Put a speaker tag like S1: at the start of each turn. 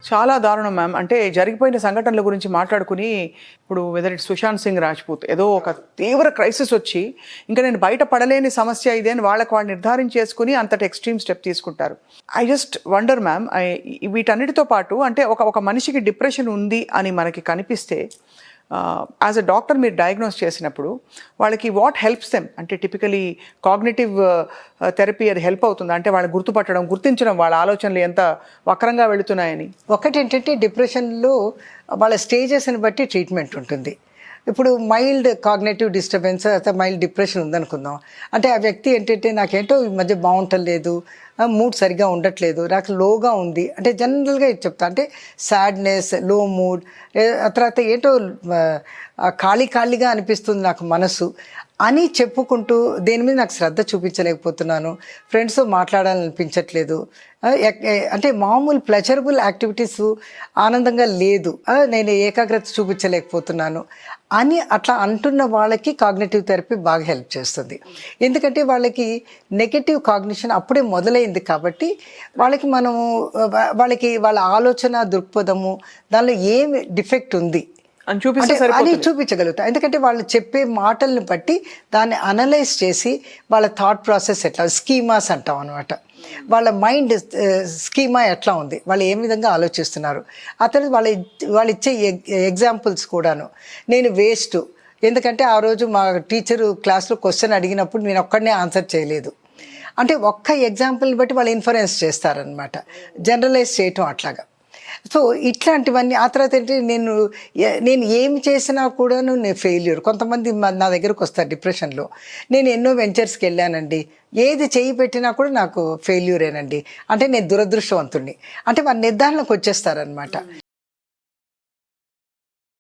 S1: చాలా దారుణం మ్యామ్. అంటే జరిగిపోయిన సంఘటనల గురించి మాట్లాడుకుని ఇప్పుడు వెదర్ ఇట్ సుశాంత్ సింగ్ రాజ్పూత్ ఏదో ఒక తీవ్ర క్రైసిస్ వచ్చి ఇంకా నేను బయట పడలేని సమస్య ఇదే అని వాళ్ళకి వాళ్ళు నిర్ధారించేసుకుని అంతటి ఎక్స్ట్రీమ్ స్టెప్ తీసుకుంటారు. ఐ జస్ట్ వండర్ మ్యామ్, వీటన్నిటితో పాటు అంటే ఒక మనిషికి డిప్రెషన్ ఉంది అని మనకి కనిపిస్తే యాజ్ అ డాక్టర్ మీరు డయాగ్నోస్ చేసినప్పుడు వాళ్ళకి వాట్ హెల్ప్స్ దెమ్ అంటే టిపికలీ కాగ్నిటివ్ థెరపీ అది హెల్ప్ అవుతుంది అంటే వాళ్ళు గుర్తించడం వాళ్ళ ఆలోచనలు ఎంత వక్రంగా వెళుతున్నాయని.
S2: ఒకటి ఏంటంటే డిప్రెషన్లో వాళ్ళ స్టేజెస్ని బట్టి ట్రీట్మెంట్ ఉంటుంది. ఇప్పుడు మైల్డ్ కాగ్నేటివ్ డిస్టర్బెన్స్ అయితే మైల్డ్ డిప్రెషన్ ఉందనుకుందాం. అంటే ఆ వ్యక్తి ఏంటంటే నాకేంటో ఈ మధ్య బాగుంటలేదు, మూడ్ సరిగా ఉండట్లేదు, నాకు లోగా ఉంది అంటే జనరల్గా చెప్తా. అంటే సాడ్నెస్, లో మూడ్, ఆ తర్వాత ఏంటో ఖాళీగా అనిపిస్తుంది నాకు మనసు అని చెప్పుకుంటూ దేని మీద నాకు శ్రద్ధ చూపించలేకపోతున్నాను, ఫ్రెండ్స్తో మాట్లాడాలనిపించట్లేదు, అంటే మామూలు ప్లెజరబుల్ యాక్టివిటీస్ ఆనందంగా లేదు, నేను ఏకాగ్రత చూపించలేకపోతున్నాను అని అట్లా అంటున్న వాళ్ళకి కాగ్నిటివ్ థెరపీ బాగా హెల్ప్ చేస్తుంది. ఎందుకంటే వాళ్ళకి నెగటివ్ కాగ్నిషన్ అప్పుడే మొదలైంది కాబట్టి వాళ్ళకి వాళ్ళ ఆలోచన దృక్పథము దానిలో ఏం డిఫెక్ట్ ఉంది అని చూపించగలుగుతాం. ఎందుకంటే వాళ్ళు చెప్పే మాటలను బట్టి దాన్ని అనలైజ్ చేసి వాళ్ళ థాట్ ప్రాసెస్ ఎట్లా, స్కీమాస్ అంటాం అనమాట, వాళ్ళ మైండ్ స్కీమా ఎట్లా ఉంది, వాళ్ళు ఏ విధంగా ఆలోచిస్తున్నారు, ఆ తర్వాత వాళ్ళు ఇచ్చే ఎగ్జాంపుల్స్ కూడాను. నేను వేస్ట్, ఎందుకంటే ఆ రోజు మా టీచరు క్లాస్లో క్వశ్చన్ అడిగినప్పుడు నేను ఒక్కడనే ఆన్సర్ చేయలేదు అంటే ఒక్క ఎగ్జాంపుల్ని బట్టి వాళ్ళు ఇన్ఫరెన్స్ చేస్తారనమాట, జనరలైజ్ చేయటం అట్లాగా. సో ఇట్లాంటివన్నీ. ఆ తర్వాత ఏంటి, నేను ఏమి చేసినా కూడాను నేను ఫెయిల్యూర్. కొంతమంది నా దగ్గరకు వస్తారు డిప్రెషన్లో, నేను ఎన్నో వెంచర్స్కి వెళ్ళానండి, ఏది చేయి పెట్టినా కూడా నాకు ఫెయిల్యూరేనండి, అంటే నేను దురదృష్టవంతుడిని అంటే వాళ్ళ నిర్ధారణకు వచ్చేస్తారనమాట.